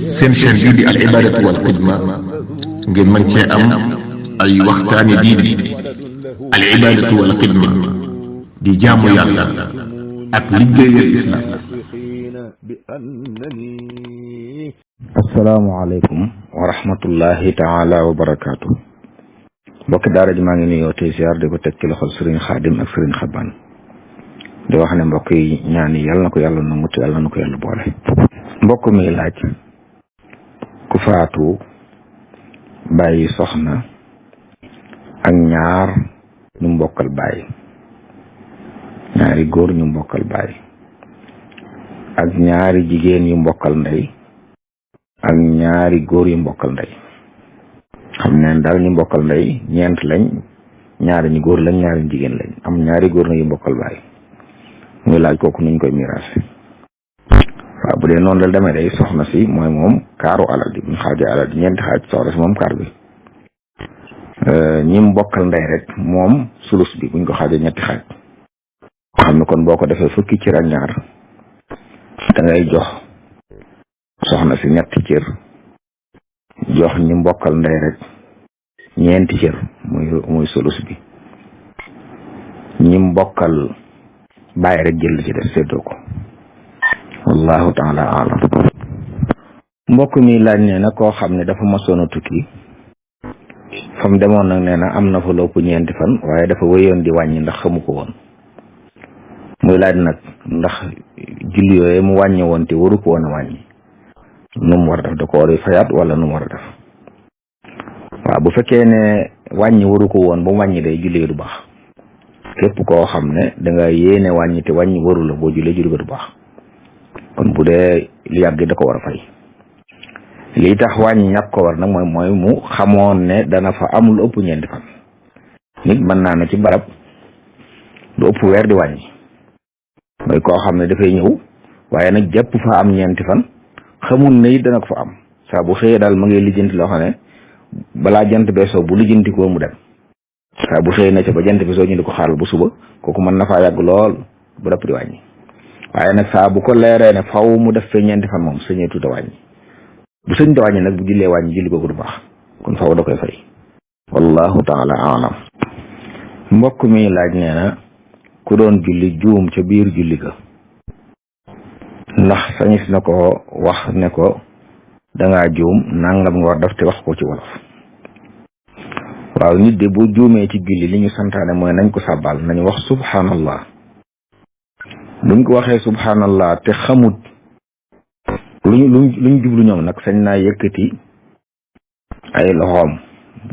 seen chaîne bii di al ibadatu wal xidma ngeen mën cee am ay waxtaani diine. al ibadatu wal xidma di jaamu yàlla ak liggéeyal islam. asalaamaaleykum wa rahmatullahi taala wa barakaatu. mbokki daara ji maa ngi nuyoo tey ziar di ko teg ci loxol sëriñ xaadim ak sëriñ xaban di wax ne mbokk yi ñaan yi yàlla na ko yàlla nangu te yàlla na ko yàlla boole. mbokk mi laaj ku faatu bàyyi soxna ak ñaar ñu mbokkal bàyyi, ñaari góor ñu mbokkal bàyyi ak ñaari jigéen yu mbokkal ndey ak ñaari góor yu mbokkal ndey. xam ne daal ñu mbokkal ndey ñeent lañ, ñaari ñu góor lañ, ñaari jigéen lañ, am ñaari góor na yu mbokkal bàyyi. muy laaj kooku nuñ koy miraase. waaw bu dee noonu la demee day soxna si mooy moom kaaru alal ji buñ xaajee alal ji ñeenti xaaj, soxna si moom kaar bi. ñi mbokkal ndey rek moom sulus bi buñ ko xaajee ñetti xaaj. xam ne kon boo ko defee fukki cër ak ñaar da ngay jox soxna si ñetti cër, jox ñi mbokkal ndey rek ñeenti cër muy sulus bi, ñi mbokkal bàyyi rek jël ci def séddoo ko. wallahu taala alam. mbokk mi laaj nee na koo xam ne dafa masoon a tukki fa mu demoon nag nee na am na fa lopp ñeenti fan waaye dafa wéyoon di wàññi ndax xamu ko woon. muy laaj nag ndax julli yooyu mu wàññi woon te waru ko woon a wàññi nu mu war a def, da ko war a fayaat wala nu mu war a def. waaw bu fekkee ne wàññi waru ko woon ba mu wàññi day julli du baax. képp koo xam ne da nga yéene wàññi te wàññi waru la boo jullee julli du baax. kon bu dee li yàgg da ko war a fay. lii tax wàññi ñàkk ko war nag mooy mu xamoon ne dana fa am lu ëpp ñeenti fan. nit mën naa ne ci barab lu ëpp weer di wàññi, mooy koo xam ne dafay ñëw waaye nag jàpp fa am ñeenti fan xamul ne it dana ko fa am. saa bu xëyee daal ma ngay lijjanti loo xam ne balaa jant bee soo bu lijjanti ko mu dem. saa bu xëyee na ca ba jant bi soo ñu di ko xaaral bu suba kooku mën na faa yàgg lool bu dëpp di wàññi. waaye nag saa bu ko leeree ne faw mu def fee ñeenti fan moom sëñee tuuta wàññi. bu sëñ da wàññi nag bu jullee wàññi julli googu du baax, kon faw da koy fay. wallahu taala alam. mbokk mi laaj nee na ku doon julli juum ca biir julli ga ndax sañis na ko wax ne ko dangaa juum nangam nga war def te wax ko ci wolof. waaw nit de bu juumee ci julli li ñu santaane mooy nañ ko sàbbal, nañu wax subhanallah. buñ ko waxee subhanallah te xamut luñ jublu ñoom nag sañ naa yëkkati ay loxoom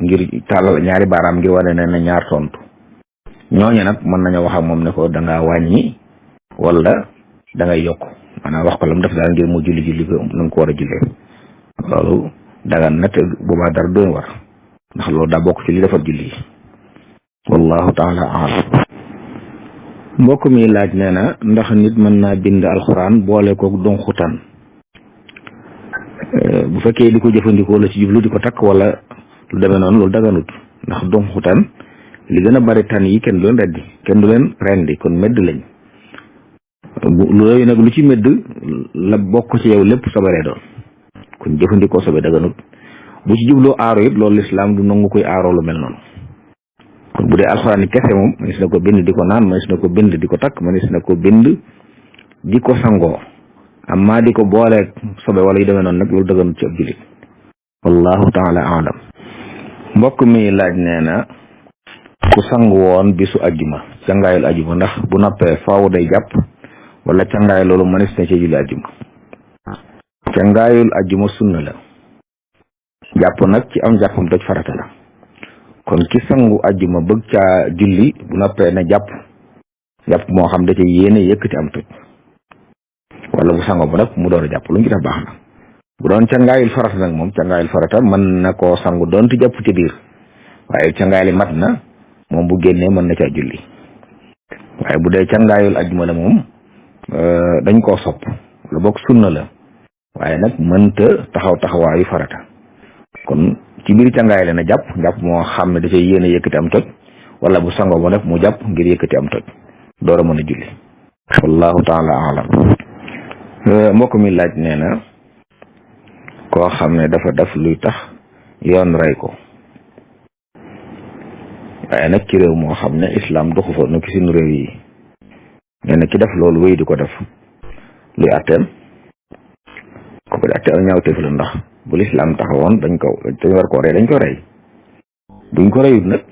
ngir tàllal ñaari baaraam ngir wane ne na ñaar tontu. ñooñu nag mën nañoo wax ak moom ne ko dangaa wàññi wala da ngay yokk, maanaam wax ko la mu def daal ngir mu julli ko na nga ko war a jullee. loolu dagan na te boobaa dara doon war, ndax loolu daa bokk ci li defar julli. wallahu taala alam. mbokk mi laaj nee na ndax nit mën naa bind alxuraan boole koog donxutan bu fekkee di ko jëfandikoo la ci jublu di ko takk wala lu demee noonu, loolu daganut. ndax donxutan li gën a bari tan yi kenn du leen reddi, kenn du leen rendi, kon medd lañ. loolu nag lu ci medd la bokk ci yow lépp sobe lay doon, kon jëfandikoo sobe daganut. bu ci jubloo aaro it loolu lislaam du nangu koy aaroo lu mel noonu. kon bu dee alxuraan yi kese moom mënees na ko bind di ko naan, mënees na ko bind di ko takk, mënees na ko bind di ko sangoo. amma di ko booleeg sobe wala yu demee noonu nag loolu daganut ci ab jullit. wallahu taala alam. mbokk mi laaj nee na ku sang woon bisu ajjuma, cangaayul ajjuma ndax bu noppee faaw day jàpp wala cangaay loolu mënees na ci julli ajjuma. cangaayul ajjuma sunna la, jàpp nag ci am jàppam doj farata la. kon ki sangu ajjuma bëgg caa julli bu noppee na jàpp moo xam da ca yéene yëkkati am toj, wala bu sango ba nag mu door a jàpp lu ñu ci def baax na. bu doon cangaayul farata nag moom cangaayul farata mën na koo sangu doonte jàpp ci biir, waaye cangaay li mat na moom bu génnee mën na caa julli. waaye bu dee cangaayul ajjuma la moom dañ koo sopp la bokk sunna la, waaye nag mënta taxawaayu farata. kon ci biir cangaay la na jàpp moo xam ne dafay yéene yëkkati am toj, wala bu sango ba nag mu jàpp ngir yëkkati am toj door a mën a julli. wallahu taala alam. mbokk mi laaj nee na koo xam ne dafa def luy tax yoon rey ko waaye nag ci réew moo xam ne islam doxu fa nu ki suñu réew yi nee na ki def loolu wéy di ko def luy atteem kooku di atte aw ñaawteef la ndax bu lislaam taxawoon dañ war koo rey dañ ko rey buñ ko reyut nag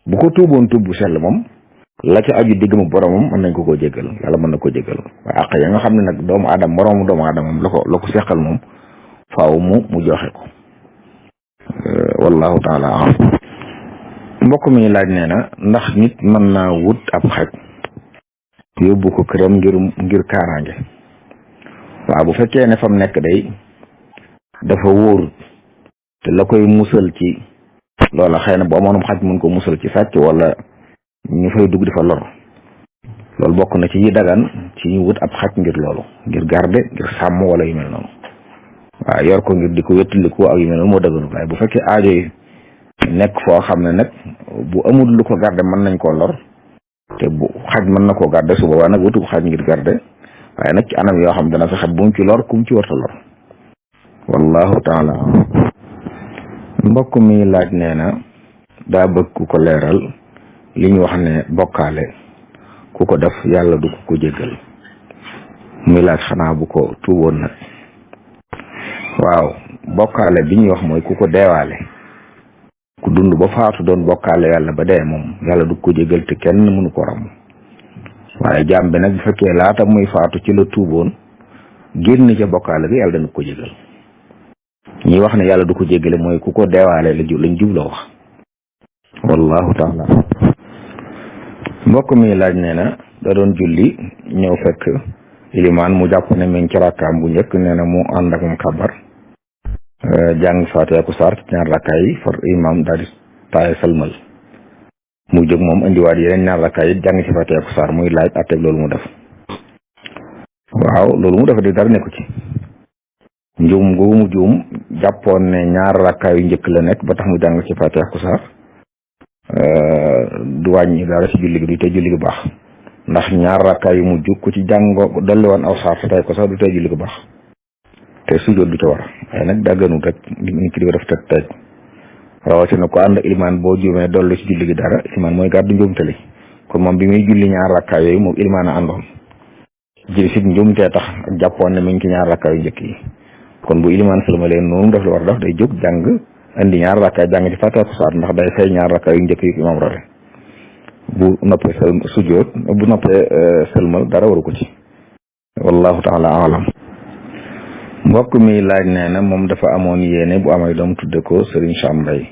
bu ko tuuboon tuub bu sell moom la ca aju digg mu boromam mën nañ ko jéggal yàlla mën na ko jéggal waaye àq ya nga xam ne nag doomu aadama moroomu doomu aadama moom la ko seqal moom faaw mu joxe ko wallahu taala alam mbokk mi laaj nee na ndax nit mën naa wut ab xaj yóbbu ko këram ngir kaaraange waaw bu fekkee ne fam nekk day dafa wóorut te la koy musal ci loola xëy na bu amoonum xaj mën ko musal ci sàcc wala ñu fay dugg di fa lor loolu bokk na ci yi dagan ci ñu wut ab xaj ngir loolu ngir garder ngir sàmm wala yu mel noonu waaw yor ko ngir di ko wéttaliku ak yu mel noonu moo daganu waaye bu fekkee aajo yi nekk foo xam ne nag bu amul lu ko garder mën nañ koo lor te bu xaj mën na koo garder su boobaa nag wutu xaj ngir garder waaye nag ci anam yoo xam dana fexe bu mu ci lor ku mu ci warta lor wallahu taala mbokk mi laaj nee na daa bëgg ku ko leeral li ñu wax ne bokkaale ku ko def yàlla du ko jéggal muy laaj xanaa bu ko tuuboon nag waaw bokkaale bi ñuy wax mooy ku ko deewaale ku dund ba faatu doon bokkaale yàlla ba dee moom yàlla du ko jéggal te kenn mënu ko ram waaye jaam bi nag bu fekkee laata muy faatu ci la tuuboon génn ca bokkaale bi yàlla dana ko jéggal ñi wax ne yàlla du ko jéggale mooy ku ko deewaale lañ jubla wax wallahu taala mbokk mi laaj nee na da doon julli ñëw fekk ilimaan mu jàpp ne mi ngi ci rakkaam bu njëkk nee na mu ànd ak moom kabar jàng faatiha ku saar ci ñaar rakkaay yi far imam daal di taaye salmal mu jóg moom indiwaat yeneen ñaar rakkaay yi jàng ci faatiha ku saar muy laaj àtteeg loolu mu def waaw loolu mu def di dara nekku ci njuum googu mu juum jàppoon ne ñaar rakkaay yu njëkk la nekk ba tax mu jàng ci faatiha ku saar du wàññi dara ci julli gi du tey julli gi baax ndax ñaar rakkaay yu mujj ku ci jàngoo dolli woon aw saar sa tey ko sax du tey julli gi baax te sujjóot du ca war waaye nag dagganut rek nit ki di ko def teg teg rawatina ko ànd ilimaan boo juumee dolli ci julli gi dara ilimaan mooy gàddu njuumtali kon moom bi muy julli ñaar rakkaay yooyu moom ilimaan a àndoon ji si njuumtee tax ak jàppoon ne mi ngi ci ñaar rakkaay yu njëkk yi kon bu ilimaan sëlmalee noonu def la war a def day jóg jàng indi ñaar rakkaay jàng ci faatiha ku saar ndax day fay ñaar rakkaay yu njëkk yi imaam rote bu noppee sujjóot bu noppee sëlmal dara waru ko ci wallahu taala alam mbokk mi laaj nee na moom dafa amoon yéene bu amay doom tudde ko Serigne Sam Mbaye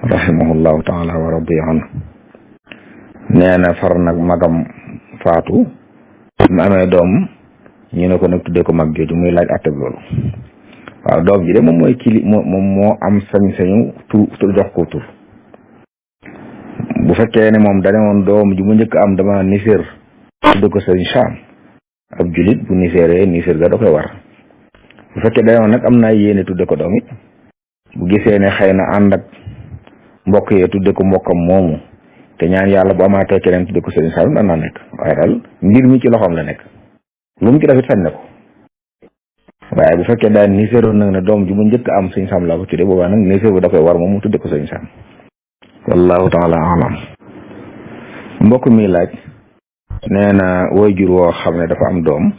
rahimahullahu taala wa radiya anhu nee na far nag magam faatu mu amee doom ñu ne ko nag tudde ko mag jooju muy laaj atteb loolu waaw doom ji de moom mooy kili moom moo am sañ-sañu tur jox ko tur bu fekkee ne moom dane woon doom ji mu njëkk am dama niséer tudde ko Serigne Sam ab julit bu niséeree niséer ga da koy war bu fekkee dane woon nag am naa yéene tudde ko doom it bu gisee ne xëy na ànd ak mbokk yee tudde ko mbokkam moomu te ñaan yàlla bu amaatee keneen tudde ko Serigne Sam daan naa nekk waaye daal mbir mi ci loxoom la nekk lu mu ci def it sañ na ko waaye bu fekkee daal niséeroon nag ne doom ji mu njëkk am Serigne Sam laa ko tudde boobaa nag niséer bi da koy war moom mu tudde ko Serigne Sam wallahu taala alam mbokk mi laaj nee na waajur woo xam ne dafa am doom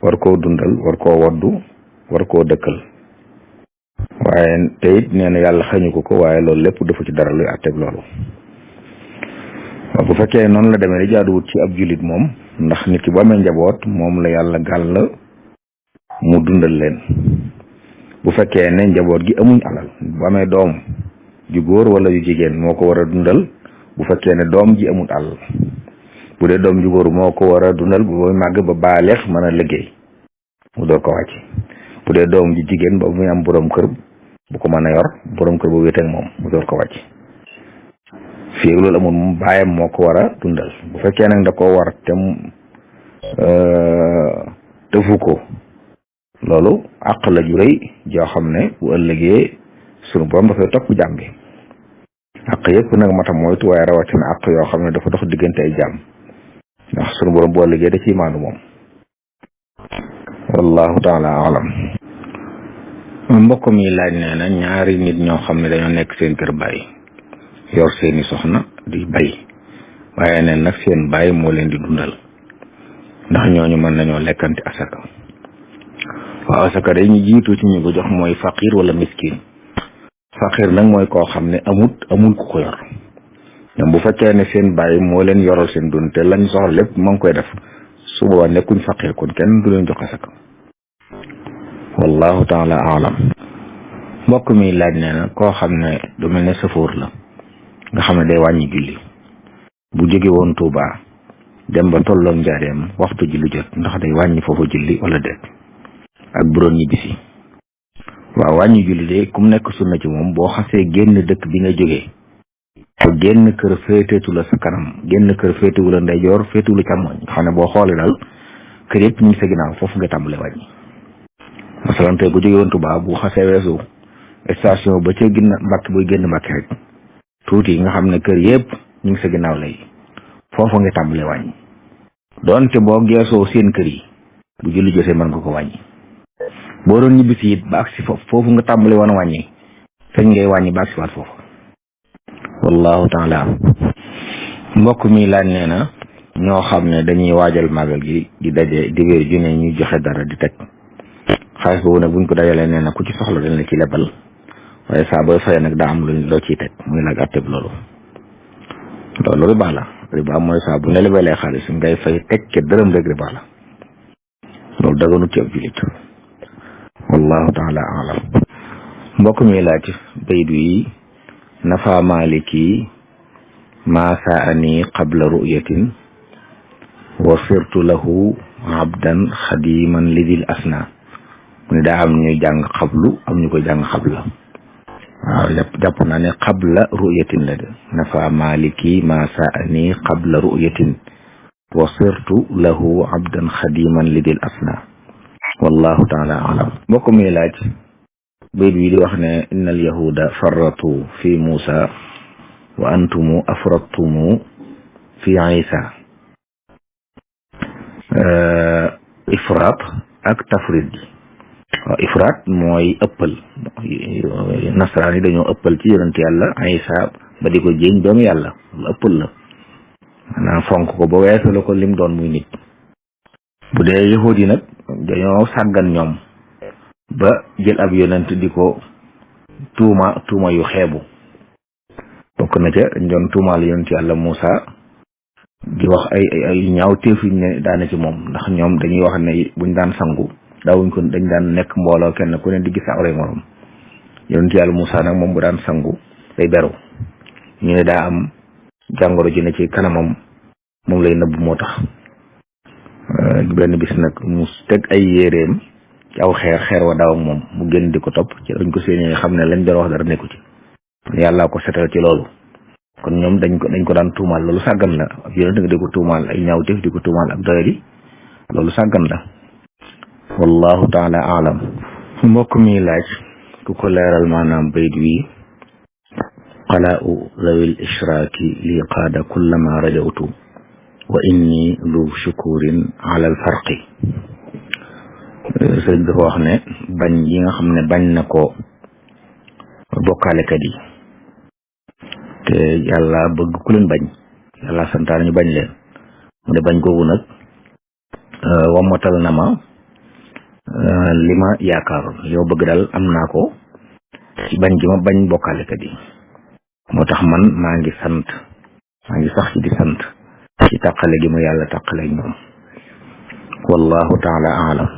war koo dundal war koo waddu war koo dëkkal waaye te it nee na yàlla xañu ko waaye loolu lépp dafa ci dara luy àtteeg loolu waaw bu fekkee noonu la demee di jaaduwut ci ab jullit moom ndax nit ki bu amee njaboot moom la yàlla gàll mu dundal leen bu fekkee ne njaboot gi amuñ alal bu amee doom ju góor wala yu jigéen moo ko war a dundal bu fekkee ne doom ji amul alal bu dee doom ju góor moo ko war a dundal bu muy màgg ba baaleex mën a liggéey mu door ko wàcc bu dee doom ji jigéen ba muy am borom kër bu ko mën a yor borom kër bu wéeteeg moom mu door ko wàcc fii loolu amul moom baayam moo ko war a dundal bu fekkee nag da ko war te defu ko loolu àq la ju rëy joo xam ne bu ëllëgee sunu borom dafay topp jàmm bi àq yëpp nag matam moytu waaye rawatina àq yoo xam ne dafa dox diggante ay jàmm ndax sunu borom bu ëllëgee da ciy maandu moom wallahu taala alam mbokk mi laaj nee na ñaari nit ñoo xam ne dañoo nekk seen kër baay yor seeni soxna di bay waaye neen nag seen baay moo leen di dundal ndax ñooñu mën nañoo lekkante asaka. waaw asaka day ñu jiitu ci ñu ko jox mooy faqir wala miskin. faqir nag mooy koo xam ne amul ku ko yor ñoom bu fekkee ne seen baay moo leen yoral seen dund te lañ soxla lépp moo ngi koy def su boobaa nekkuñ faqir kon kenn du leen jox asaka. wallahu taala alam. mbokk mi laaj nee na koo xam ne du mel ne safoor la nga xam ne day wàññi julli bu jóge woon Tuuba dem ba tolloog Njaareem waxtu julli jot ndax day wàññi foofu julli wala déet ak bu doon ñibbisi. waaw wàññi julli de kum nekk sunna ci moom boo xasee génn dëkk bi nga jógee te génn kër féeteetu la sa kanam génn kër féetewu la ndeyjoor féetewu la càmmoñ nga xam ne boo xoolee daal kër yëpp ñu ngi sa ginnaaw foofu nga tàmbale wàññi. masalan tey bu jógee woon Tuuba bu xasee weesu station ba ca ginna Mbàkke buy génn Mbàkke rek tuuti nga xam ne kër yëpp ñu ngi sa ginnaaw lay foofu nga tàmbale wàññi. doonte boo geesoo seen kër yi bu julli jotee mën nga ko wàññi. boo doon ñibbisi it ba agsi foofu nga tàmbale woon wàññi feñ ngay wàññi ba agsi waat foofu. wallahu taala. mbokk mi laaj nee na ñoo xam ne dañuy waajal màggal gi di daje di wéer ju ne ñuy joxe dara di teg xaalis boobu nag buñ ko dajalee nee na ku ci soxla dañ la ci lebal waaye saa booy fay nag daa am lu loo ciy teg muy laaj atteb loolu riba la. riba mooy saa bu ne lebalee xaalis ngay fay teg ca dërëm rek riba la loolu daganut ci ab jullit. wallahu taala alam. mbokk mi laaj bayt yi nafa maliki ma saani qabla ru'yatin wa sirtu lahu abdan xadiman lidil asna mu ne daa am ñuy jàng xablu am ñu ko jàng xabla. waaw jàpp naa ne qabla ru'yatin la de nafa maliki ma saani qabla ru'yatin wa sirtu lahu abdan xadiman lidil asna wallahu taala alam. mbokk mi laaj bayt bi di wax ne innal yahuda farratu fi Musa wa antumu afrattumu fi Isa. ifrat ak tafrid gi. waaw ifrat mooy ëppal nasaraan yi dañoo ëppal ci yonent yàlla Isa ba di ko jéeñ doomu yàlla lu ëppal la maanaam fonk ko ba weesu la ko lim doon muy nit. bu dee yahud yi nag dañoo sàggan ñoom ba jël ab yonent di ko tuuma yu xeebu bokk na ca doon tuumaal yonent yàlla Muusa di wax ay ñaaw teefuñ ne daana ci moom ndax ñoom dañuy wax ne buñ daan sangu daawuñ ko dañ daan nekk mbooloo kenn ku ne di gis awray morom yonent yàlla Muusa nag moom bu daan sangu day beru ñu ne daa am jàngoro ji ne ci kanamam moom lay nëbb moo tax benn bis nag mu teg ay yéreem ci aw xeer wa daaw ak moom mu génn di ko topp ci dañ ko séenee xam ne lañ doon wax dara nekku ci yàlla ko setal ci loolu kon ñoom dañ ko daan tuumaal loolu sàggan la ab yonent nga di ko tuumaal ay ñaawteef di ko tuumaal ak doyadi loolu sàggan la wallahu taala alam. mbokk mi laaj ku ko leeral maanaam bayt wi qalaa'u zawil ishraaki li qaada kullama rajawtu wa inni lu shukurin ala al farqi. sëriñ dafa wax ne bañ yi nga xam ne bañ na ko bokkaalekat yi te yàlla bëgg ku leen bañ yàlla santaane ñu bañ leen mu ne bañ googu nag wammatal na ma li ma yaakaaroon li ma bëgg daal am naa ko ci bañ gi ma bañ bokkaalekat yi moo tax man maa ngi sax ci di sant ci tàqale gi ma yàlla tàqale ñoom wallahu taala alam.